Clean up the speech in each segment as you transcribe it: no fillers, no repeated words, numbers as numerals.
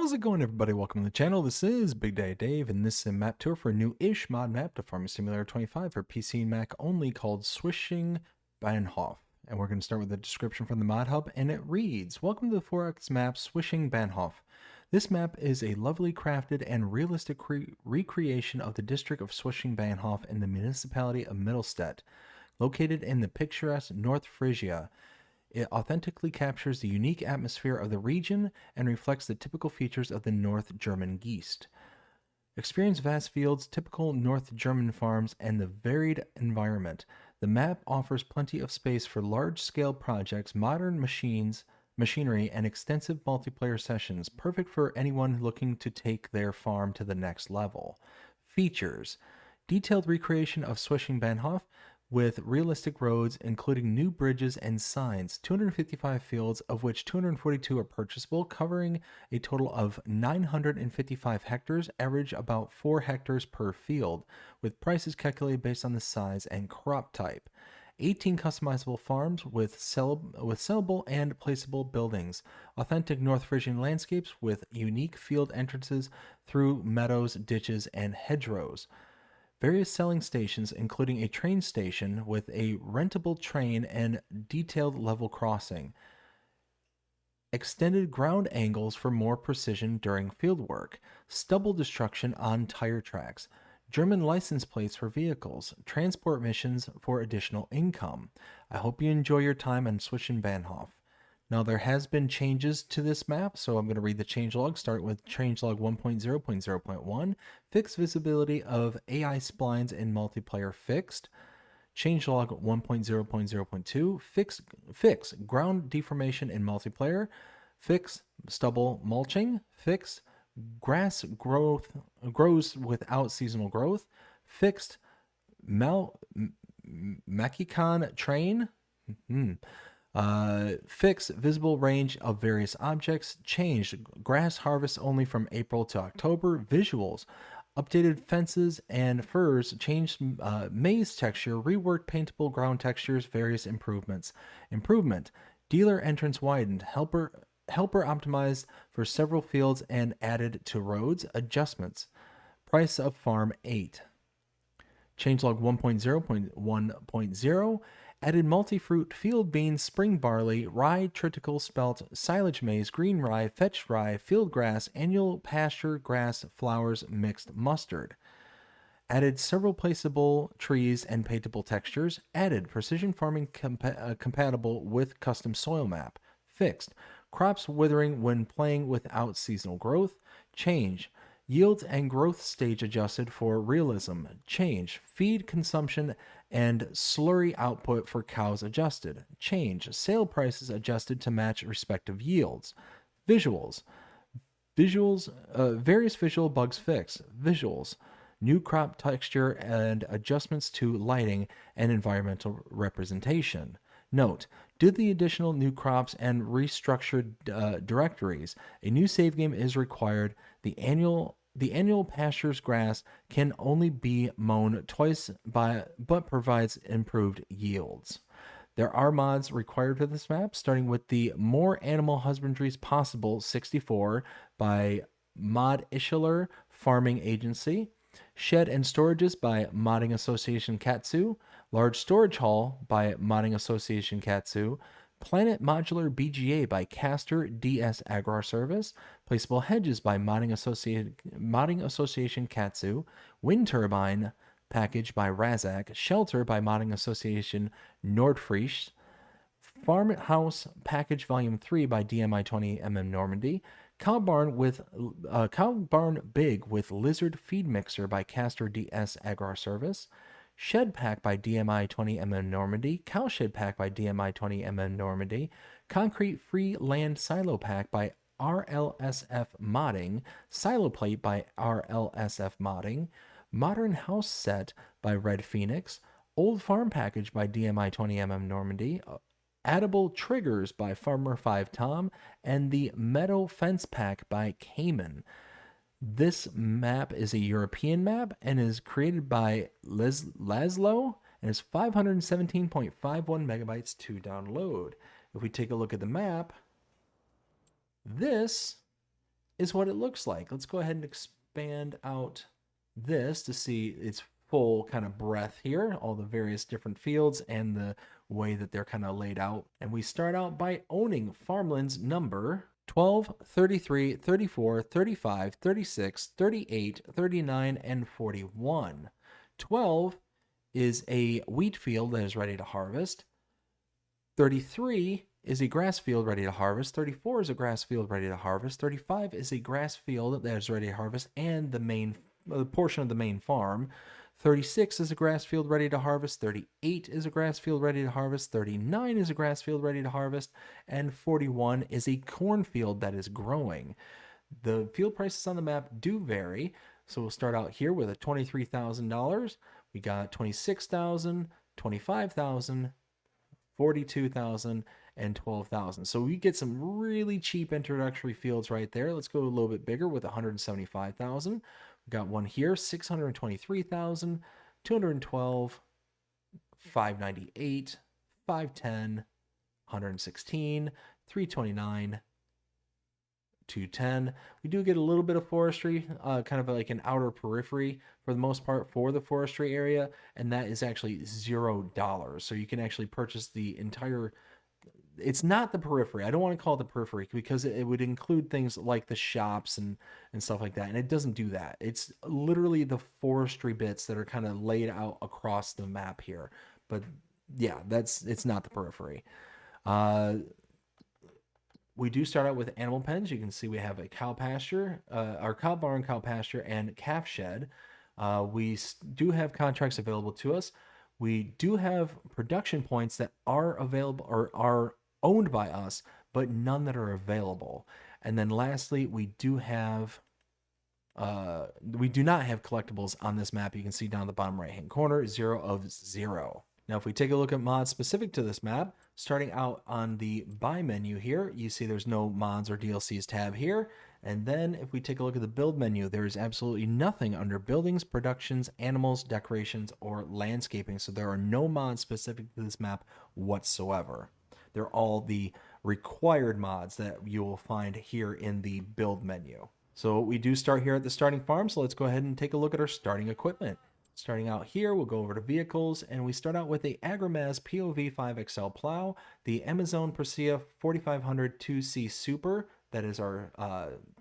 How's it going, everybody? Welcome to the channel. This is Big Day Dave, and this is a map tour for a new-ish mod map to Farming Simulator 25 for PC and Mac only, called Schwesing Bahnhof. And we're going to start with a description from the mod hub, and it reads, "Welcome to the 4X map Schwesing Bahnhof. This map is a lovely crafted and realistic recreation of the district of Schwesing Bahnhof in the municipality of Mittelstedt, located in the picturesque North Frisia. It authentically captures the unique atmosphere of the region and reflects the typical features of the North German Geest. Experience vast fields, typical North German farms, and the varied environment. The map offers plenty of space for large-scale projects, modern machinery, and extensive multiplayer sessions, perfect for anyone looking to take their farm to the next level. Features: detailed recreation of Schwesing Bahnhof, with realistic roads, including new bridges and signs, 255 fields, of which 242 are purchasable, covering a total of 955 hectares, average about 4 hectares per field, with prices calculated based on the size and crop type. 18 customizable farms with sellable and placeable buildings. Authentic North Frisian landscapes with unique field entrances through meadows, ditches, and hedgerows. Various selling stations, including a train station with a rentable train and detailed level crossing. Extended ground angles for more precision during fieldwork. Stubble destruction on tire tracks. German license plates for vehicles. Transport missions for additional income. I hope you enjoy your time on Schwesing Bahnhof." Now, there has been changes to this map, so I'm going to read the changelog. Start with changelog 1.0.0.1. Fixed visibility of AI splines in multiplayer fixed. Changelog 1.0.0.2. Fix ground deformation in multiplayer. Fix stubble mulching. Fix grass grows without seasonal growth. Fixed Makicon train. Fix visible range of various objects. Changed grass harvest only from April to October. Visuals: updated fences and furs. Changed maize texture. Reworked paintable ground textures. Various improvements. Dealer entrance widened. Helper optimized for several fields and added to roads. Adjustments. Price of farm 8. Changelog 1.0.1.0. Added multi-fruit, field beans, spring barley, rye, triticale, spelt, silage maize, green rye, fetched rye, field grass, annual pasture grass, flowers, mixed mustard. Added several placeable trees and paintable textures. Added precision farming compatible with custom soil map. Fixed crops withering when playing without seasonal growth. Change yields and growth stage adjusted for realism. Change feed consumption and slurry output for cows adjusted. Change sale prices adjusted to match respective yields. Visuals, various visual bugs fixed. Visuals: new crop texture and adjustments to lighting and environmental representation. Note: due to the additional new crops and restructured directories, a new save game is required. The annual pastures grass can only be mown twice but provides improved yields. There are mods required for this map, starting with the More Animal Husbandries Possible 64 by Mod Ischler Farming Agency. Shed and Storages by Modding Association Katsu. Large Storage Hall by Modding Association Katsu. Planet Modular BGA by Castor DS Agrar Service. Placeable Hedges by Modding Association Katsu. Wind Turbine Package by Razak. Shelter by Modding Association Nordfriese. Farmhouse Package Volume 3 by DMI 20mm Normandy. Cow Barn Big with Lizard Feed Mixer by Castor DS Agrar Service. Shed Pack by DMI 20mm Normandy. Cowshed Pack by DMI 20mm Normandy. Concrete Free Land Silo Pack by RLSF Modding. Silo Plate by RLSF Modding. Modern House Set by Red Phoenix. Old Farm Package by DMI 20mm Normandy. Addable Triggers by Farmer 5 Tom. And the Meadow Fence Pack by Cayman. This map is a European map and is created by Laszlo and is 517.51 megabytes to download. If we take a look at the map, this is what it looks like. Let's go ahead and expand out this to see its full kind of breadth here, all the various different fields and the way that they're kind of laid out. And we start out by owning farmlands number 12, 33, 34, 35, 36, 38, 39, and 41. 12 is a wheat field that is ready to harvest. 33 is a grass field ready to harvest. 34 is a grass field ready to harvest. 35 is a grass field that is ready to harvest and the portion of the main farm. 36 is a grass field ready to harvest. 38 is a grass field ready to harvest. 39 is a grass field ready to harvest. And 41 is a cornfield that is growing. The field prices on the map do vary. So we'll start out here with a $23,000. We got 26,000, 25,000, 42,000, and 12,000. So we get some really cheap introductory fields right there. Let's go a little bit bigger with 175,000. We got one here, 623,000, 212, 598, 510, 116, 329, 210. We do get a little bit of forestry, kind of like an outer periphery for the most part for the forestry area, and that is actually $0. So you can actually purchase the entire. It's not the periphery. I don't want to call it the periphery because it would include things like the shops and stuff like that, and it doesn't do that. It's literally the forestry bits that are kind of laid out across the map here. But yeah, it's not the periphery. We do start out with animal pens. You can see we have a cow pasture, our cow barn, cow pasture, and calf shed. We do have contracts available to us. We do have production points that are available or are owned by us, but none that are available. And then lastly, we do not have collectibles on this map. You can see down the bottom right hand corner, 0 of 0. Now, if we take a look at mods specific to this map, starting out on the buy menu here, you see there's no mods or DLCs tab here. And then if we take a look at the build menu, there is absolutely nothing under buildings, productions, animals, decorations, or landscaping. So there are no mods specific to this map whatsoever. They're all the required mods that you will find here in the build menu. So we do start here at the starting farm. So let's go ahead and take a look at our starting equipment. Starting out here, we'll go over to vehicles, and we start out with the Agrimaz POV 5XL plow, the Amazon Presea 4500 2C Super, that is our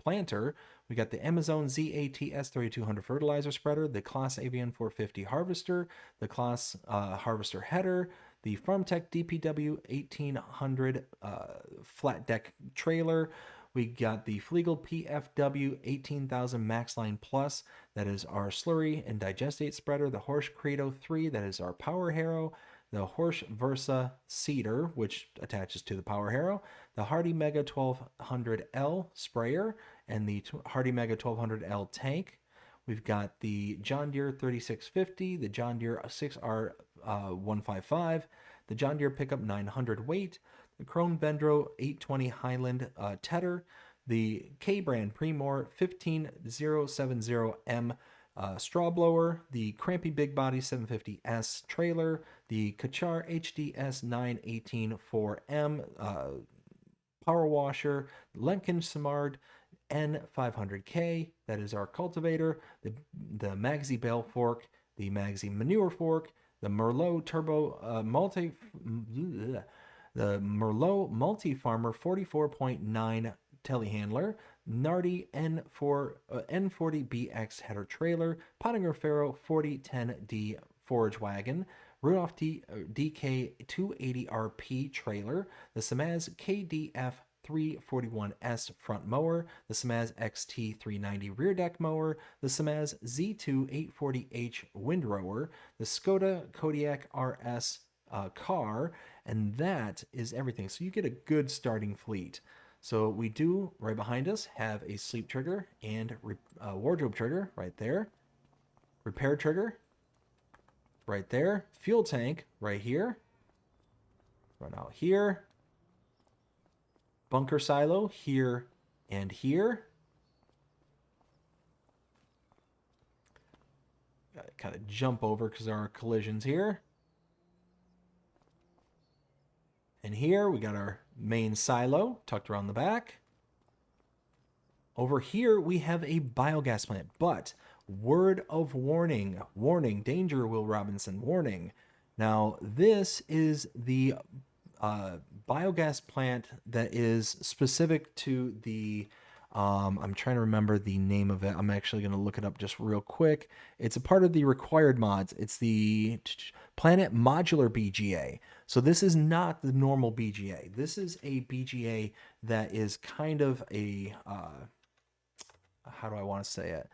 planter. We got the Amazon ZATS 3200 fertilizer spreader, the Claas AVN 450 harvester, the Claas harvester header, the FarmTech DPW 1800 flat deck trailer. We got the Flegel PFW 18,000 Maxline Plus, that is our slurry and digestate spreader, the Horsch Credo 3, that is our power harrow, the Horsch Versa Cedar, which attaches to the power harrow, the Hardy Mega 1200L sprayer, and the Hardy Mega 1200L tank. We've got the John Deere 3650, the John Deere 6R 155, the John Deere Pickup 900 weight, the Krone Vendro 820 Highland Tedder, the K-Brand Premor 15070M straw blower, the Crampy Big Body 750S trailer, the Kachar HDS 918 4M power washer, Lemken Samard N500K, that is our cultivator, the Magsy bale fork, the Magsy manure fork, the Merlot Turbo the Merlot Multi-Farmer 44.9 telehandler, Nardi N40BX header trailer, Pottinger Faro 4010D forage wagon, Rudolph DK 280RP trailer, the Samaz KDF 341S front mower, the Samaz XT 390 rear deck mower, the Samaz Z2 840H windrower, the Skoda Kodiaq RS car, and that is everything. So you get a good starting fleet. So we do, right behind us, have a sleep trigger and wardrobe trigger right there, repair trigger right there, fuel tank right here, run out here, bunker silo here and here. Gotta kind of jump over because there are collisions here. And here we got our main silo tucked around the back. Over here, we have a biogas plant, but word of warning, warning, danger, Will Robinson, warning. Now, this is the biogas plant that is specific to the I'm trying to remember the name of it. I'm actually going to look it up just real quick. It's a part of the required mods. It's the Planet Modular BGA. So this is not the normal BGA. This is a BGA that is kind of a how do I want to say it?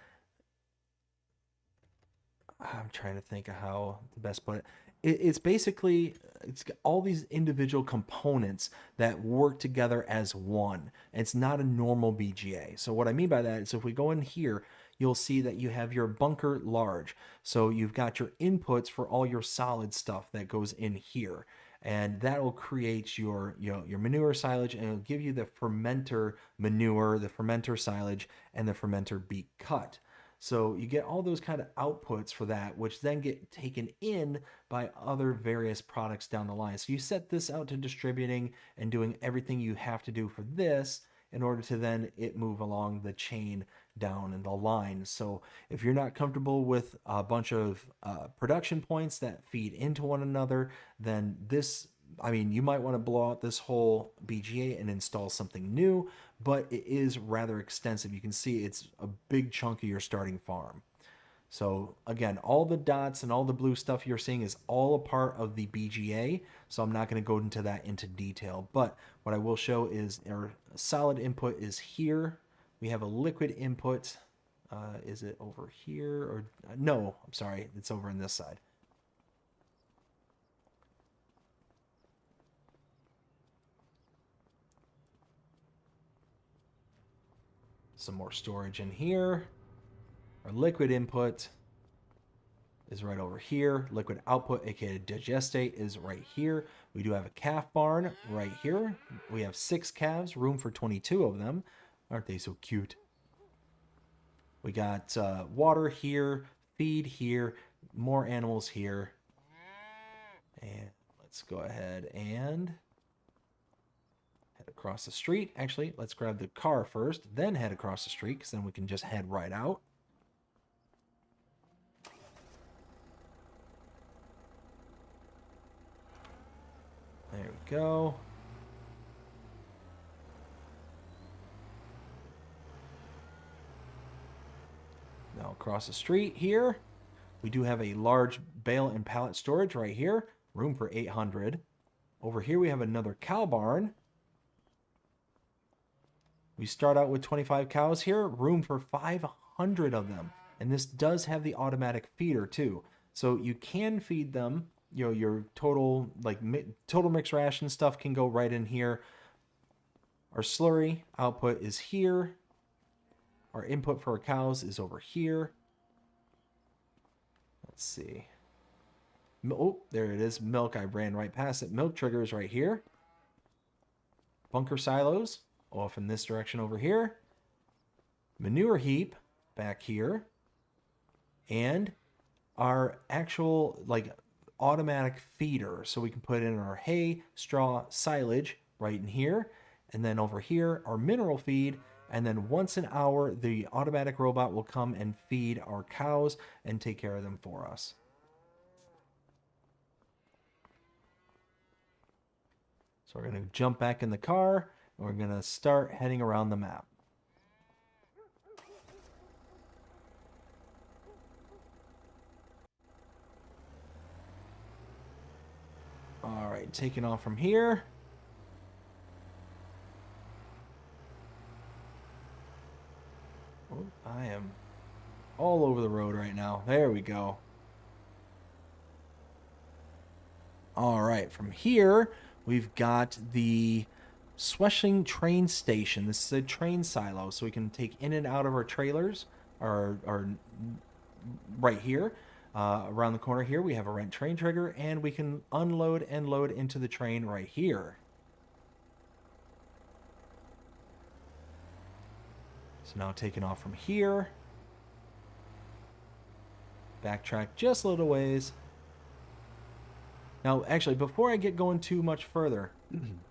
I'm trying to think of how to best put it. It's basically it's got all these individual components that work together as one. It's not a normal BGA. So what I mean by that is if we go in here, you'll see that you have your bunker large. So you've got your inputs for all your solid stuff that goes in here. And that will create your your manure silage, and it'll give you the fermenter manure, the fermenter silage, and the fermenter beet cut. So you get all those kind of outputs for that, which then get taken in by other various products down the line. So you set this out to distributing and doing everything you have to do for this in order to then it move along the chain down in the line. So if you're not comfortable with a bunch of production points that feed into one another, then this, I mean, you might want to blow out this whole BGA and install something new, but it is rather extensive. You can see it's a big chunk of your starting farm. So again, all the dots and all the blue stuff you're seeing is all a part of the BGA. So I'm not going to go into that into detail, but what I will show is our solid input is here. We have a liquid input. Is it over here or no? I'm sorry, it's over on this side. Some more storage in here. Our liquid input is right over here. Liquid output, aka digestate, is right here. We do have a calf barn right here. We have 6 calves, room for 22 of them. Aren't they so cute? We got water here, feed here, more animals here. And let's go ahead and head across the street. Actually, let's grab the car first, then head across the street, because then we can just head right out. There we go. Now across the street here, we do have a large bale and pallet storage right here. Room for 800. Over here we have another cow barn. We start out with 25 cows here. Room for 500 of them. And this does have the automatic feeder too. So you can feed them. You know, your total total mixed ration stuff can go right in here. Our slurry output is here. Our input for our cows is over here. Let's see. Oh, there it is. Milk. I ran right past it. Milk trigger is right here. Bunker silos off in this direction over here. Manure heap back here. And our actual automatic feeder. So we can put in our hay, straw, silage right in here. And then over here, our mineral feed. And then once an hour, the automatic robot will come and feed our cows and take care of them for us. So we're going to jump back in the car, and we're going to start heading around the map. All right, taking off from here. Oh, I am all over the road right now. There we go. All right, from here, we've got the Schwesing train station. This is a train silo, so we can take in and out of our trailers, our right here. Around the corner here, we have a rent train trigger, and we can unload and load into the train right here. So now taking off from here. Backtrack just a little ways. Now, actually, before I get going too much further,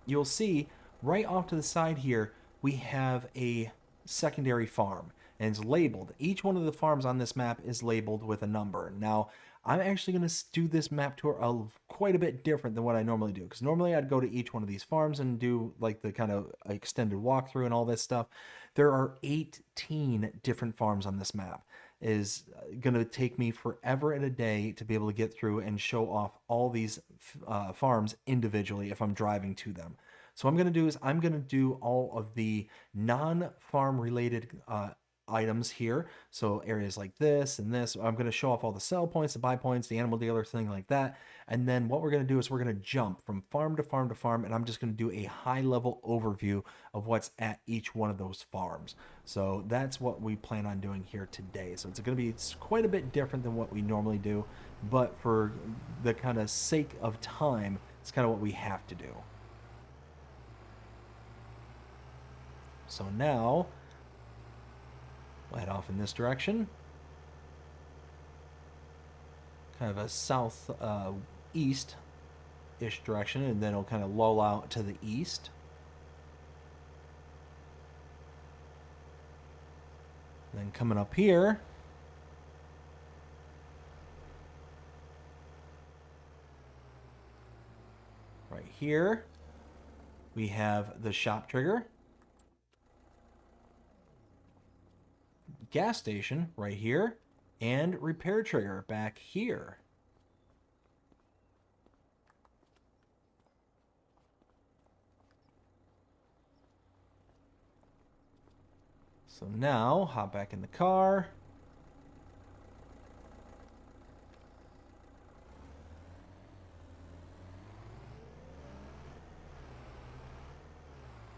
you'll see right off to the side here, we have a secondary farm, and it's labeled. Each one of the farms on this map is labeled with a number. Now, I'm actually going to do this map tour quite a bit different than what I normally do, because normally I'd go to each one of these farms and do like the kind of extended walkthrough and all this stuff. There are 18 different farms on this map. It is going to take me forever and a day to be able to get through and show off all these farms individually if I'm driving to them. So what I'm going to do is I'm going to do all of the non-farm related items here. So areas like this and this, I'm going to show off all the sell points, the buy points, the animal dealer, thing like that. And then what we're going to do is we're going to jump from farm to farm to farm, and I'm just going to do a high level overview of what's at each one of those farms. So that's what we plan on doing here today. So it's going to be quite a bit different than what we normally do, but for the kind of sake of time, it's kind of what we have to do. So now we'll head off in this direction. Kind of a south east-ish direction, and then it'll kind of lull out to the east. And then coming up here, right here, we have the shop trigger. Gas station right here, and repair trigger back here. So now, hop back in the car.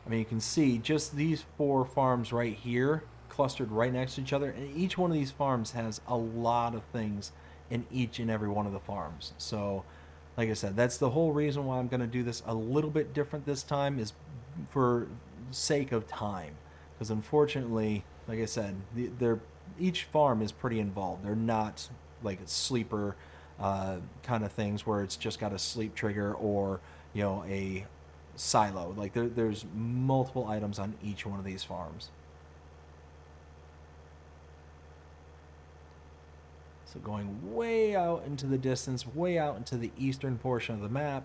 I mean, you can see just these 4 farms right here clustered right next to each other, and each one of these farms has a lot of things in each and every one of the farms. So like I said, that's the whole reason why I'm going to do this a little bit different this time, is for sake of time, because unfortunately, like I said, each farm is pretty involved. They're not like sleeper kind of things where it's just got a sleep trigger or a silo. Like there's multiple items on each one of these farms. So going way out into the distance, way out into the eastern portion of the map.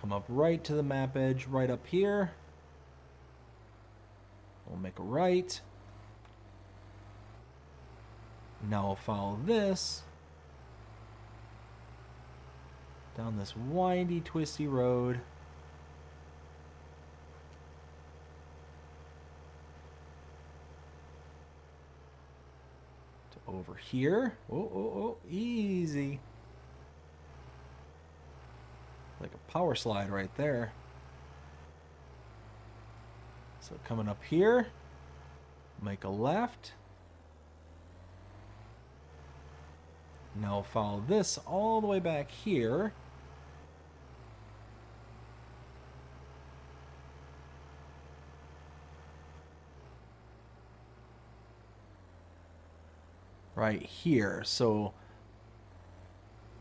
Come up right to the map edge, right up here. We'll make a right. Now we'll follow this down this windy, twisty road. Over here. Oh, easy. Like a power slide right there. So coming up here, make a left. Now follow this all the way back here. Right here. So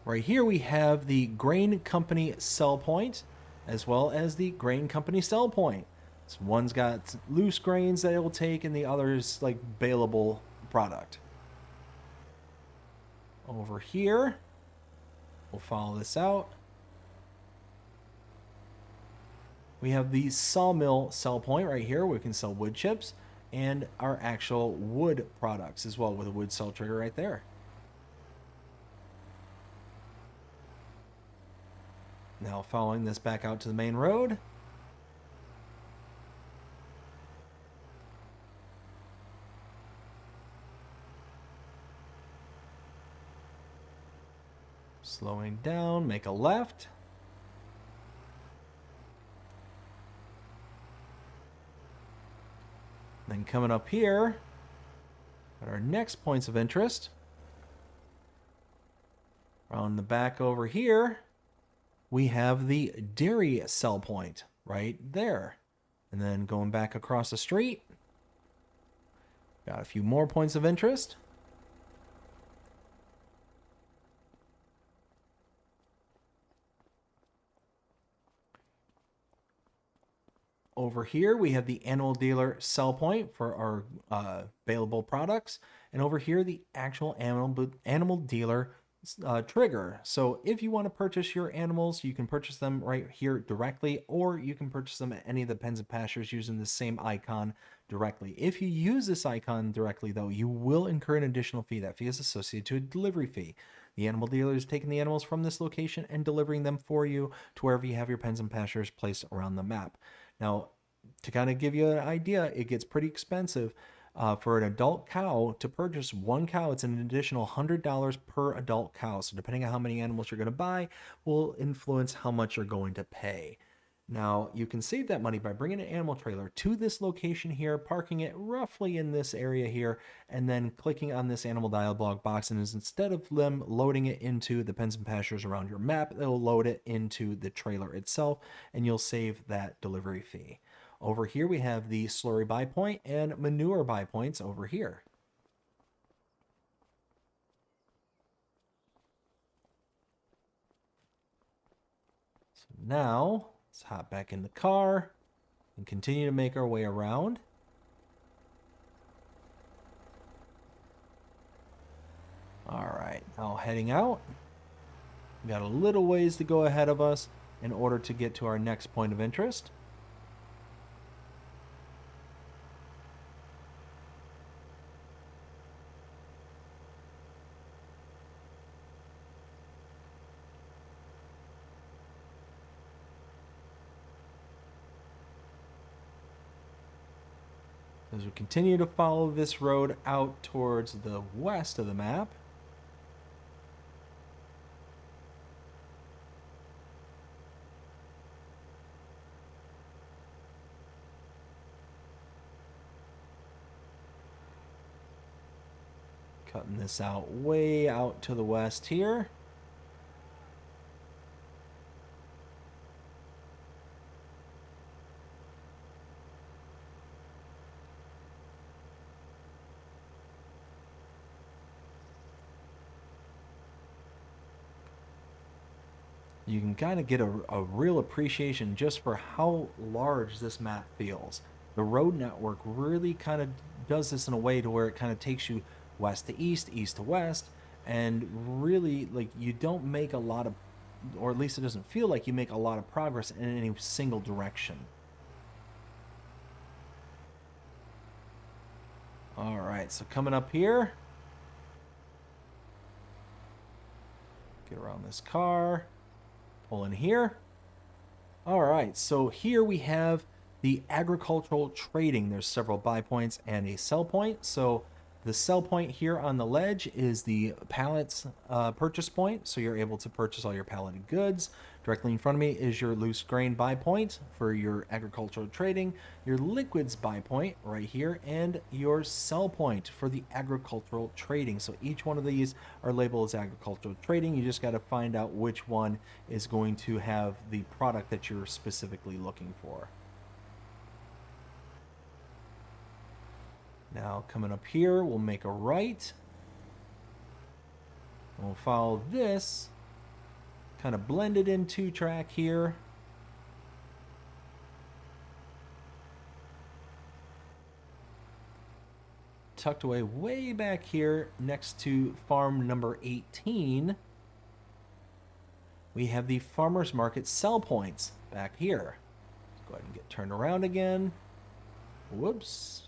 right here we have the grain company sell point as well as the grain company sell point. So one's got loose grains that it will take, and the other is like baleable product. Over here, we'll follow this out. We have the sawmill sell point right here. We can sell wood chips and our actual wood products as well, with a wood sell trigger right there. Now following this back out to the main road. Slowing down, make a left. Then coming up here at our next points of interest, around the back over here, we have the dairy sell point right there. And then going back across the street, got a few more points of interest. Over here, we have the animal dealer sell point for our available products. And over here, the actual animal dealer trigger. So if you want to purchase your animals, you can purchase them right here directly, or you can purchase them at any of the pens and pastures using the same icon directly. If you use this icon directly, though, you will incur an additional fee. That fee is associated to a delivery fee. The animal dealer is taking the animals from this location and delivering them for you to wherever you have your pens and pastures placed around the map. Now, to kind of give you an idea, it gets pretty expensive. For an adult cow, to purchase one cow, it's an additional $100 per adult cow. So depending on how many animals you're going to buy will influence how much you're going to pay. Now, you can save that money by bringing an animal trailer to this location here, parking it roughly in this area here, and then clicking on this animal dialog box. And instead of them loading it into the pens and pastures around your map, they'll load it into the trailer itself, and you'll save that delivery fee. Over here, we have the slurry buy point and manure buy points over here. So now, let's hop back in the car and continue to make our way around. All right, now heading out. We got a little ways to go ahead of us in order to get to our next point of interest. As we continue to follow this road out towards the west of the map, cutting this out way out to the west here. You can kind of get a real appreciation just for how large this map feels. The road network really kind of does this in a way to where it kind of takes you west to east, east to west, and really, like, you don't make a lot of, or at least it doesn't feel like you make a lot of progress in any single direction. All right, so coming up here, get around this car. Pull in here. All right, so here we have the agricultural trading. There's several buy points and a sell point. So the sell point here on the ledge is the pallets purchase point. So you're able to purchase all your palleted goods. Directly in front of me is your loose grain buy point for your agricultural trading, your liquids buy point right here, and your sell point for the agricultural trading. So each one of these are labeled as agricultural trading. You just got to find out which one is going to have the product that you're specifically looking for. Now coming up here, we'll make a right. And we'll follow this, kind of blended in two track here. Tucked away way back here next to farm number 18. We have the farmer's market sell points back here. Let's go ahead and get turned around again. Whoops.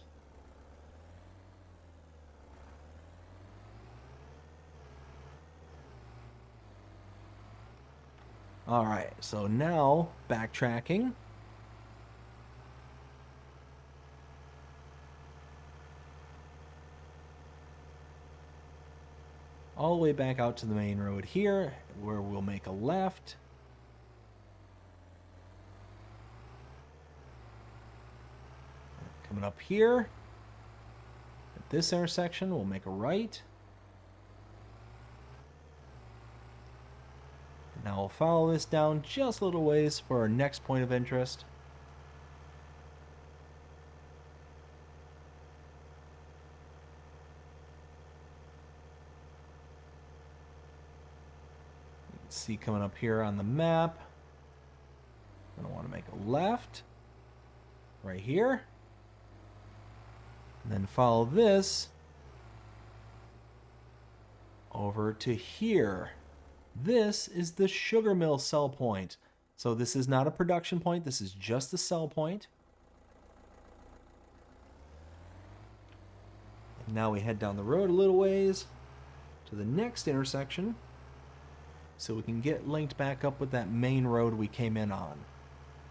All right, so now backtracking. All the way back out to the main road here, where we'll make a left. Coming up here, at this intersection, we'll make a right. Now we'll follow this down just a little ways for our next point of interest. You can see coming up here on the map, I'm going to want to make a left. right here. And then follow this over to here. This is the sugar mill sell point. So this is not a production point. This is just the sell point. And now we head down the road a little ways to the next intersection so we can get linked back up with that main road we came in on.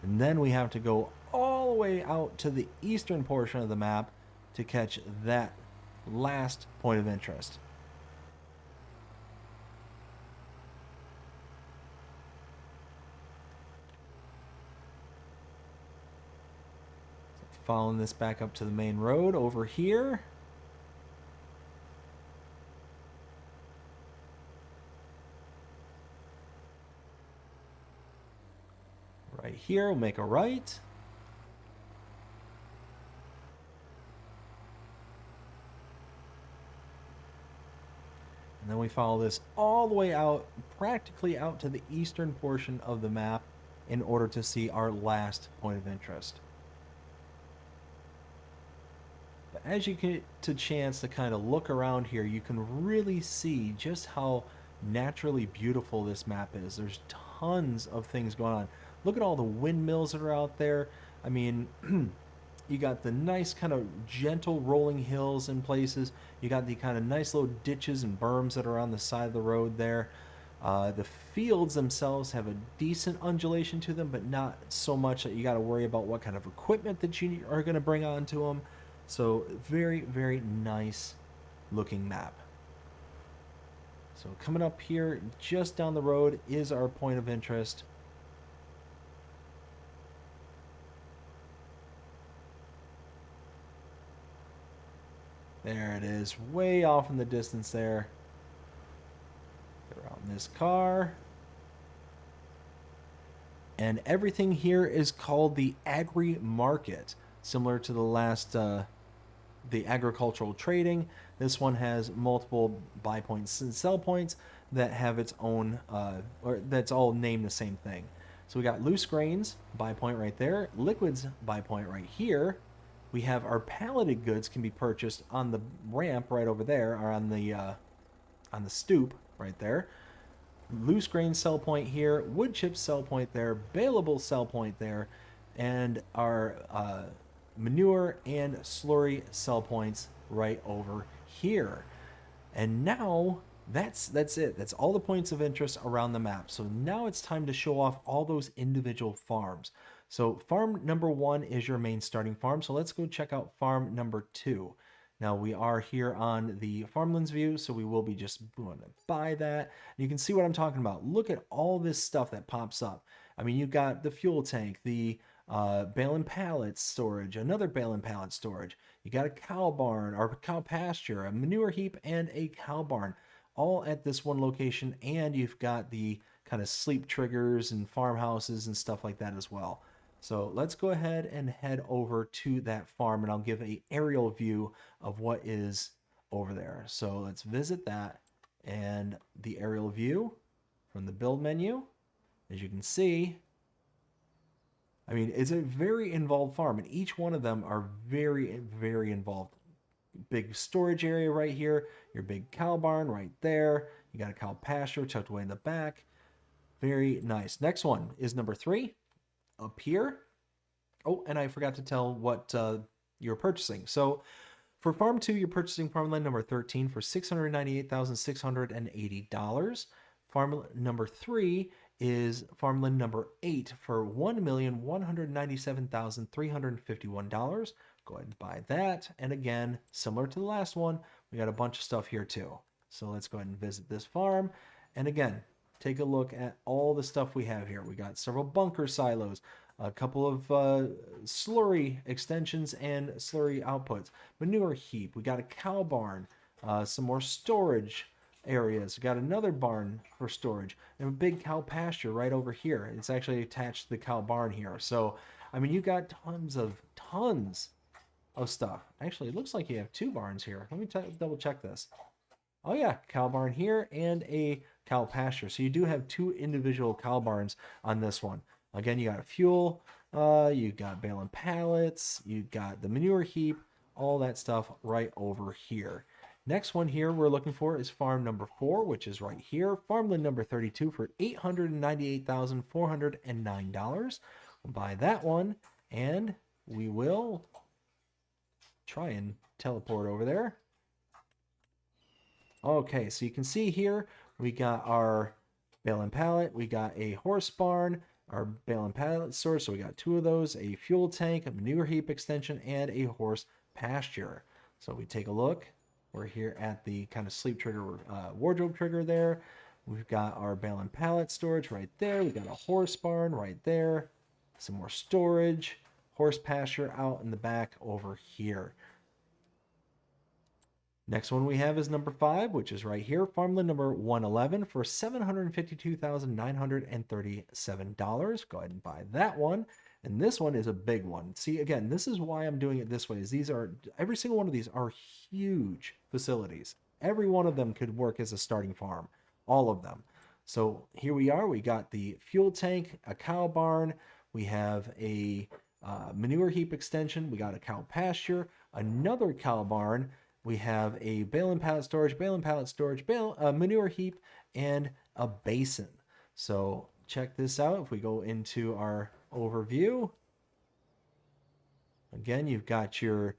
And then we have to go all the way out to the eastern portion of the map to catch that last point of interest. So following this back up to the main road over here. Right here, we'll make a right. And then we follow this all the way out, practically out to the eastern portion of the map in order to see our last point of interest. But as you get a chance to kind of look around here, you can really see just how naturally beautiful this map is. There's tons of things going on. Look at all the windmills that are out there. I mean, you got the nice kind of gentle rolling hills in places. You got the kind of nice little ditches and berms that are on the side of the road there. The fields themselves have a decent undulation to them, but not so much that you got to worry about what kind of equipment that you are going to bring onto them. So very, very nice looking map. So coming up here, just down the road, is our point of interest. There it is, way off in the distance there. Get around this car. And everything here is called the agri market, similar to the last, the agricultural trading. This one has multiple buy points and sell points that have its own, or that's all named the same thing. So we got loose grains, buy point right there, liquids, buy point right here. We have our palleted goods can be purchased on the ramp right over there, or on the stoop right there. Loose grain sell point here, wood chip sell point there, baleable sell point there, and our manure and slurry sell points right over here. And now that's it. That's all the points of interest around the map. So now it's time to show off all those individual farms. So farm number 1 is your main starting farm. So let's go check out farm number 2. Now we are here on the farmlands view, so we will be just going to buy that. You can see what I'm talking about. Look at all this stuff that pops up. I mean, you've got the fuel tank, the bale and pallet storage, another bale and pallet storage. You got a cow barn or cow pasture, a manure heap, and a cow barn, all at this one location. And you've got the kind of sleep triggers and farmhouses and stuff like that as well. So let's go ahead and head over to that farm, and I'll give an aerial view of what is over there. So let's visit that, and the aerial view from the build menu, as you can see, I mean, it's a very involved farm, and each one of them are very, very involved. Big storage area right here, your big cow barn right there. You got a cow pasture tucked away in the back. Very nice. Next one is number 3. Up here. Oh, and I forgot to tell what you're purchasing. So for Farm 2, you're purchasing farmland number 13 for $698,680. Farm number 3 is farmland number 8 for $1,197,351. Go ahead and buy that. And again, similar to the last one, we got a bunch of stuff here too. So let's go ahead and visit this farm. And again, take a look at all the stuff we have here. We got several bunker silos, a couple of slurry extensions and slurry outputs, manure heap. We got a cow barn, some more storage areas. We got another barn for storage, and a big cow pasture right over here. It's actually attached to the cow barn here. So, I mean, you got tons of stuff. Actually, it looks like you have 2 barns here. Let me double check this. Oh yeah, cow barn here and a cow pasture. So you do have 2 individual cow barns on this one. Again, you got a fuel, you got bale and pallets, you got the manure heap, all that stuff right over here. Next one here we're looking for is farm number 4, which is right here. Farmland number 32 for $898,409. We'll buy that one, and we will try and teleport over there. Okay, so you can see here we got our bale and pallet, we got a horse barn, our bale and pallet storage, so we got 2 of those, a fuel tank, a manure heap extension, and a horse pasture. So we take a look. We're here at the kind of sleep trigger, wardrobe trigger there. We've got our bale and pallet storage right there. We've got a horse barn right there. Some more storage. Horse pasture out in the back over here. Next one we have is number 5, which is right here. Farmland number 111 for $752,937. Go ahead and buy that one. And this one is a big one. See, again, this is why I'm doing it this way. Is these are, every single one of these are huge facilities. Every one of them could work as a starting farm. All of them. So here we are. We got the fuel tank, a cow barn. We have a manure heap extension. We got a cow pasture, another cow barn. We have a bale and pallet storage, manure heap, and a basin. So check this out. If we go into our overview, again, you've got your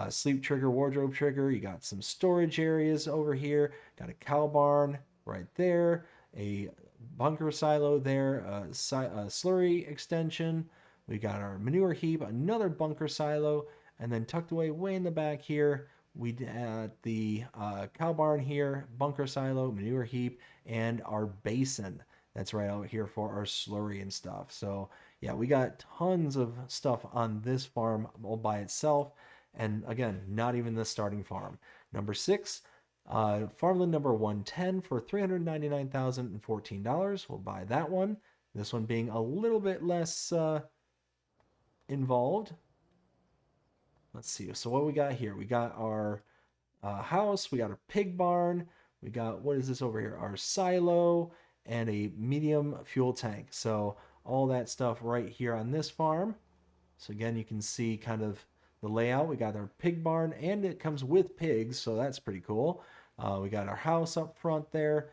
sleep trigger, wardrobe trigger. You got some storage areas over here. Got a cow barn right there, a bunker silo there, a slurry extension. We got our manure heap, another bunker silo, and then tucked away way in the back here, we had the cow barn here, bunker silo, manure heap, and our basin. That's right out here for our slurry and stuff. So yeah, we got tons of stuff on this farm all by itself. And again, not even the starting farm. Number 6, farmland number 110 for $399,014. We'll buy that one. This one being a little bit less involved. Let's see. So what we got here? We got our house. We got our pig barn. We got, what is this over here? Our silo and a medium fuel tank. So all that stuff right here on this farm. So again, you can see kind of the layout. We got our pig barn, and it comes with pigs, so that's pretty cool. We got our house up front there.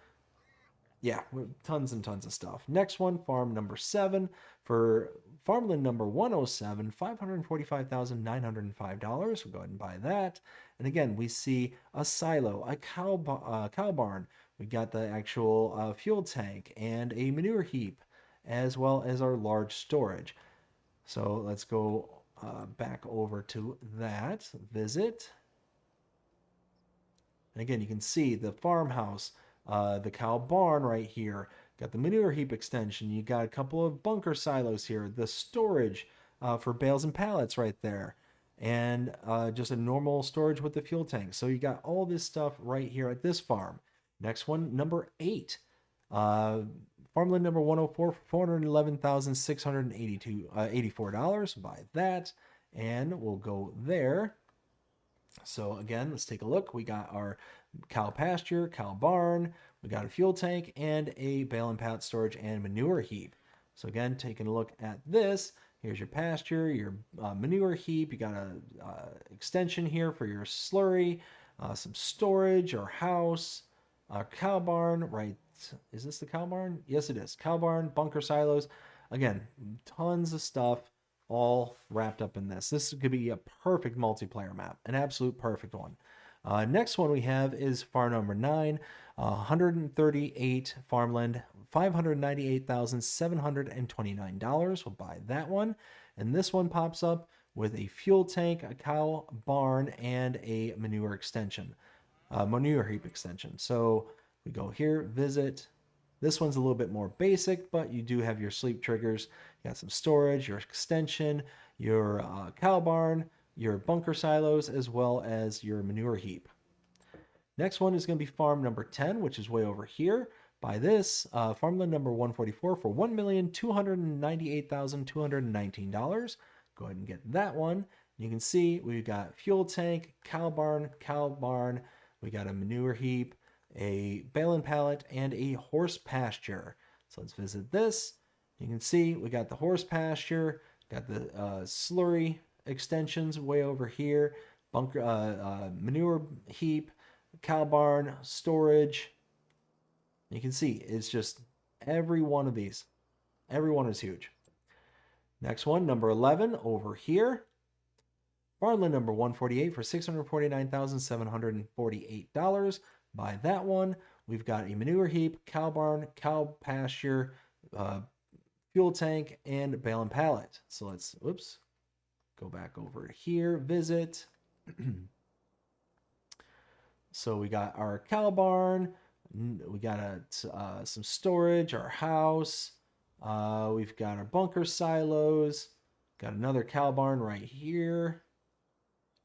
Yeah, tons and tons of stuff. Next one, farm number 7 for farmland number 107, $545,905. We'll go ahead and buy that. And again, we see a silo, a cow barn. We got the actual fuel tank and a manure heap, as well as our large storage. So let's go back over to that visit. And again, you can see the farmhouse, the cow barn right here. Got the manure heap extension. You got a couple of bunker silos here. The storage for bales and pallets right there. And just a normal storage with the fuel tank. So you got all this stuff right here at this farm. Next one, number 8. Farmland number 104, $411,684. Buy that. And we'll go there. So again, let's take a look. We got our cow pasture, cow barn, we got a fuel tank, and a bale and pallet storage and manure heap. So again, taking a look at this, here's your pasture, your manure heap. You got a extension here for your slurry, some storage, our house, our cow barn, right? Is this the cow barn? Yes, it is. Cow barn, bunker silos. Again, tons of stuff all wrapped up in this. This could be a perfect multiplayer map, an absolute perfect one. Next one we have is farm number 9, 138 farmland, $598,729. We'll buy that one. And this one pops up with a fuel tank, a cow barn, and a manure extension, manure heap extension. So we go here, visit. This one's a little bit more basic, but you do have your sleep triggers. You got some storage, your extension, your cow barn, your bunker silos, as well as your manure heap. Next one is going to be farm number 10, which is way over here. Buy this, farmland number 144 for $1,298,219. Go ahead and get that one. You can see we've got fuel tank, cow barn. We got a manure heap, a bale and pallet, and a horse pasture. So let's visit this. You can see we got the horse pasture, got the slurry extensions way over here, bunker, manure heap, cow barn, storage. You can see it's just every one of these. Every one is huge. Next one, number 11 over here. Farmland number 148 for $649,748. Buy that one. We've got a manure heap, cow barn, cow pasture, fuel tank, and bale and pallet. So let's, go back over here, visit. So we got our cow barn. We got some storage, our house. We've got our bunker silos. Got another cow barn right here.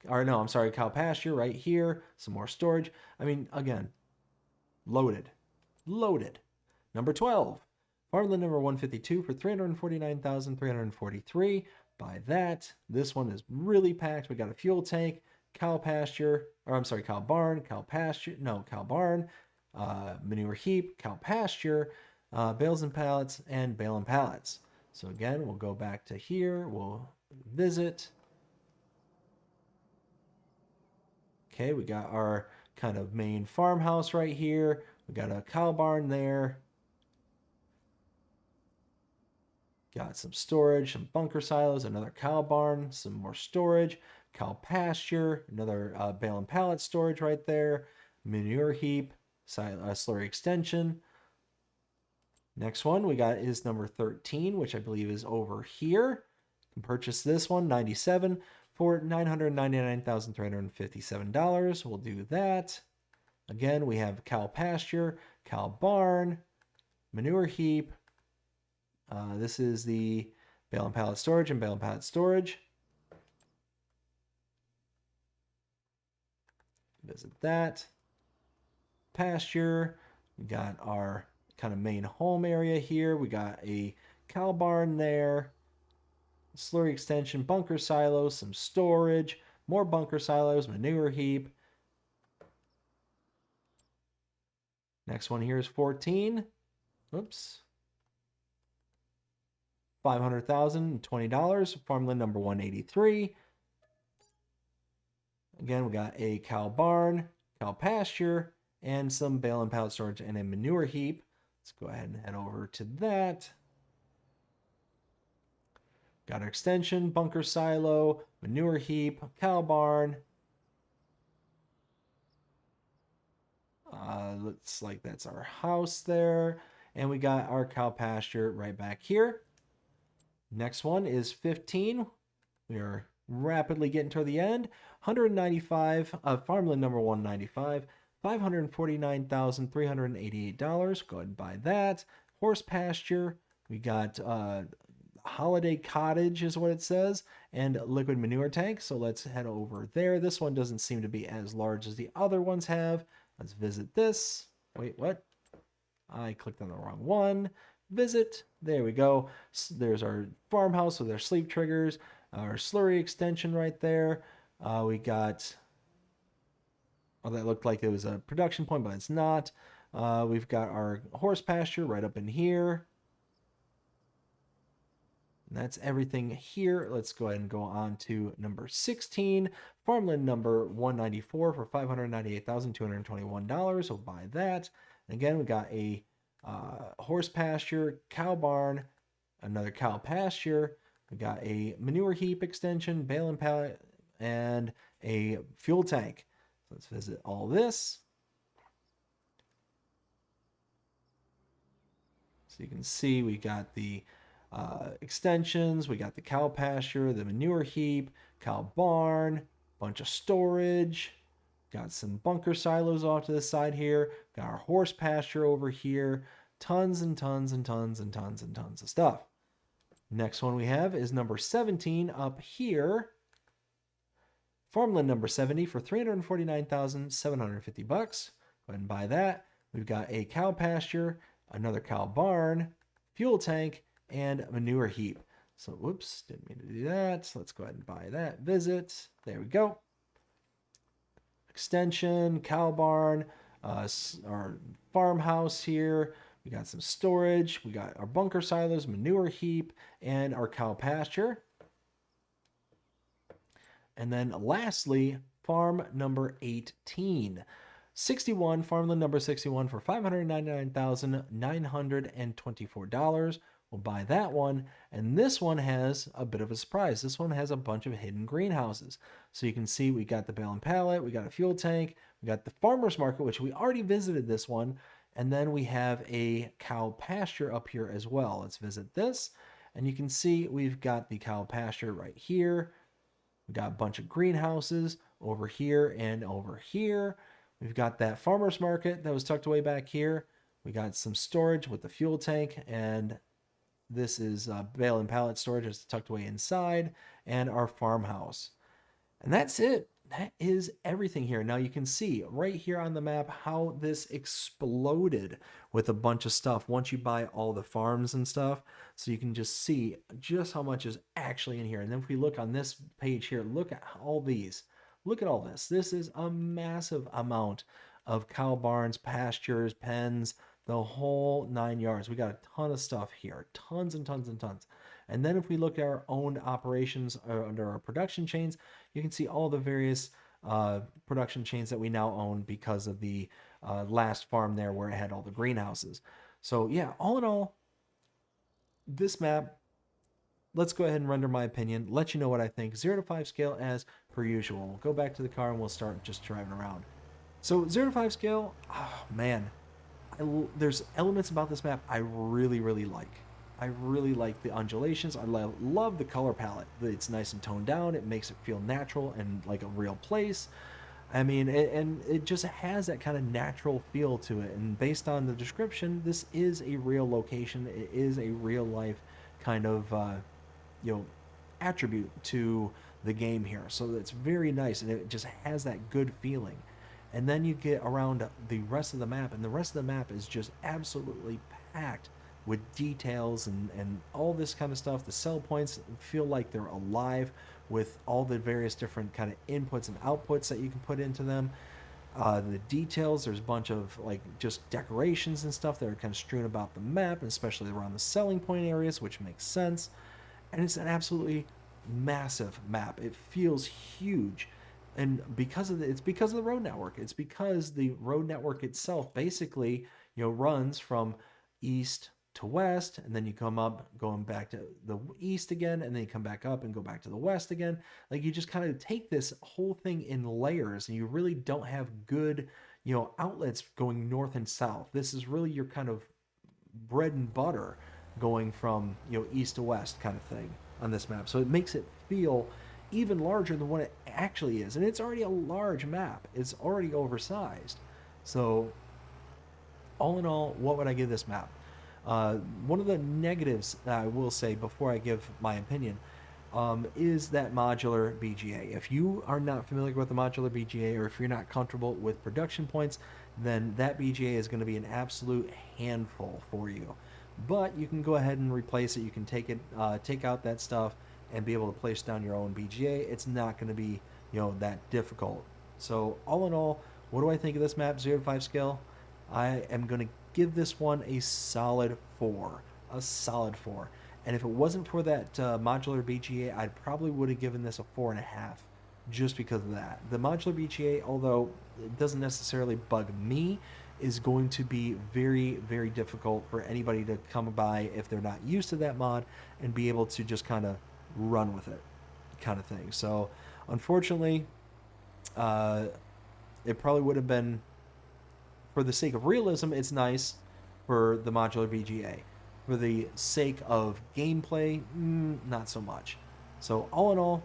Or no, I'm sorry, cow pasture right here. Some more storage. I mean, again, loaded. Loaded. Number 12. Farmland number 152 for $349,343. Buy that. This one is really packed. We got a fuel tank, cow pasture, or I'm sorry, cow barn, cow pasture, no, cow barn, manure heap, cow pasture, bales and pallets, and bale and pallets. So again, we'll go back to here. We'll visit. Okay, we got our kind of main farmhouse right here. We got a cow barn there. Got some storage, some bunker silos, another cow barn, some more storage, cow pasture, another bale and pallet storage right there, manure heap, slurry extension. Next one we got is number 13, which I believe is over here. You can purchase this one, 97 for $999,357. We'll do that. Again, we have cow pasture, cow barn, manure heap. This is the bale and pallet storage and bale and pallet storage. Visit that. Pasture. We got our kind of main home area here. We got a cow barn there. Slurry extension, bunker silos, some storage, more bunker silos, manure heap. Next one here is 14. Oops. $500,020. Farmland number 183. Again, we got a cow barn, cow pasture, and some bale and pallet storage and a manure heap. Let's go ahead and head over to that. Got our extension, bunker silo, manure heap, cow barn. Looks like that's our house there. And we got our cow pasture right back here. Next one is 15. We are rapidly getting toward the end. 195, farmland number 195, $549,388. Go ahead and buy that. Horse pasture. We got holiday cottage is what it says, and liquid manure tank. So let's head over there. This one doesn't seem to be as large as the other ones have. Let's visit this. Wait, what? I clicked on the wrong one. Visit. There we go. There's our farmhouse with our sleep triggers, our slurry extension right there. We got, oh, that looked like it was a production point, but it's not. We've got our horse pasture right up in here. And that's everything here. Let's go ahead and go on to number 16. Farmland number 194 for $598,221. We'll buy that. And again, we got a horse pasture, cow barn, another cow pasture. We got a manure heap extension, bale and pallet, and a fuel tank. So let's visit all this. So you can see we got the extensions, we got the cow pasture, the manure heap, cow barn, bunch of storage, got some bunker silos off to the side here, got our horse pasture over here, tons and tons and tons and tons and tons of stuff. Next one we have is number 17 up here. Farmland number 70 for $349,750. Go ahead and buy that. We've got a cow pasture, another cow barn, fuel tank, and manure heap. So, whoops, didn't mean to do that. So let's go ahead and buy that. Visit. There we go. Extension, cow barn, our farmhouse here. We got some storage. We got our bunker silos, manure heap, and our cow pasture. And then lastly, farm number 18. 61, farmland number 61 for $599,924. We'll buy that one. And this one has a bit of a surprise. This one has a bunch of hidden greenhouses. So you can see we got the bale and pallet, we got a fuel tank, we got the farmer's market, which we already visited this one. And then we have a cow pasture up here as well. Let's visit this. And you can see we've got the cow pasture right here. We got a bunch of greenhouses over here and over here. We've got that farmer's market that was tucked away back here. We got some storage with the fuel tank, and this is bale and pallet storage that's tucked away inside, and our farmhouse. And that's it. That is everything here. Now you can see right here on the map how this exploded with a bunch of stuff once you buy all the farms and stuff. So you can just see just how much is actually in here. And then if we look on this page here, look at all these. Look at all this. This is a massive amount of cow barns, pastures, pens, the whole 9 yards. We got a ton of stuff here, tons and tons and tons. And then if we look at our owned operations under our production chains, you can see all the various production chains that we now own because of the last farm there where it had all the greenhouses. So yeah, all in all, this map, let's go ahead and render my opinion, let you know what I think. 0 to 5 scale as per usual. We'll go back to the car and we'll start just driving around. So 0 to 5 scale, oh man, there's elements about this map I really, really like. I really like the undulations. I love the color palette. It's nice and toned down. It makes it feel natural and like a real place. I mean, and it just has that kind of natural feel to it. And based on the description, this is a real location. It is a real life kind of, attribute to the game here. So it's very nice, and it just has that good feeling. And then you get around the rest of the map, and the rest of the map is just absolutely packed with details and all this kind of stuff. The sell points feel like they're alive with all the various different kind of inputs and outputs that you can put into them. The details, there's a bunch of like just decorations and stuff that are kind of strewn about the map, especially around the selling point areas, which makes sense. And it's an absolutely massive map. It feels huge. And it's because of the road network. It's because the road network itself basically, runs from east to west, and then you come up going back to the east again, and then you come back up and go back to the west again. Like, you just kind of take this whole thing in layers, and you really don't have good outlets going north and south. This is really your kind of bread and butter going from east to west kind of thing on this map. So it makes it feel even larger than what it actually is, and it's already a large map. It's already oversized. So all in all, what would I give this map? One of the negatives that I will say before I give my opinion is that modular BGA. If you are not familiar with the modular BGA, or if you're not comfortable with production points, then that BGA is going to be an absolute handful for you. But you can go ahead and replace it. You can take out that stuff and be able to place down your own BGA. It's not going to be that difficult. So all in all, what do I think of this map, 0 to 5 scale? I am going to give this one a solid 4. A solid 4. And if it wasn't for that modular BGA, I probably would have given this a 4.5, just because of that. The modular BGA, although it doesn't necessarily bug me, is going to be very, very difficult for anybody to come by if they're not used to that mod and be able to just kind of run with it kind of thing. So unfortunately, it probably would have been, for the sake of realism, it's nice for the modular BGA. For the sake of gameplay, not so much. So all in all,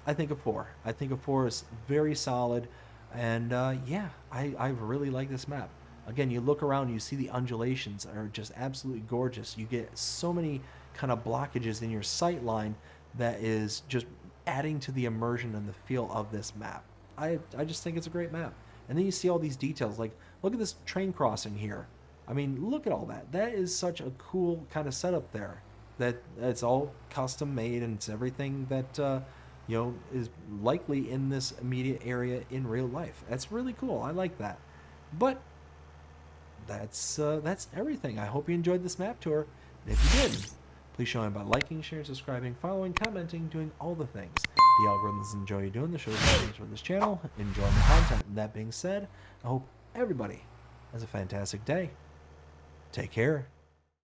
I think a 4. I think a 4 is very solid. And I really like this map. Again, you look around, you see the undulations are just absolutely gorgeous. You get so many kind of blockages in your sight line that is just adding to the immersion and the feel of this map. I just think it's a great map. And then you see all these details, like look at this train crossing here. I mean, look at all that. That is such a cool kind of setup there. That it's all custom made, and it's everything that is likely in this immediate area in real life. That's really cool. I like that. But that's everything. I hope you enjoyed this map tour. And if you did, please show me by liking, sharing, subscribing, following, commenting, doing all the things. The algorithms enjoy you doing the shows for this channel, enjoying the content. And that being said, I hope everybody has a fantastic day. Take care.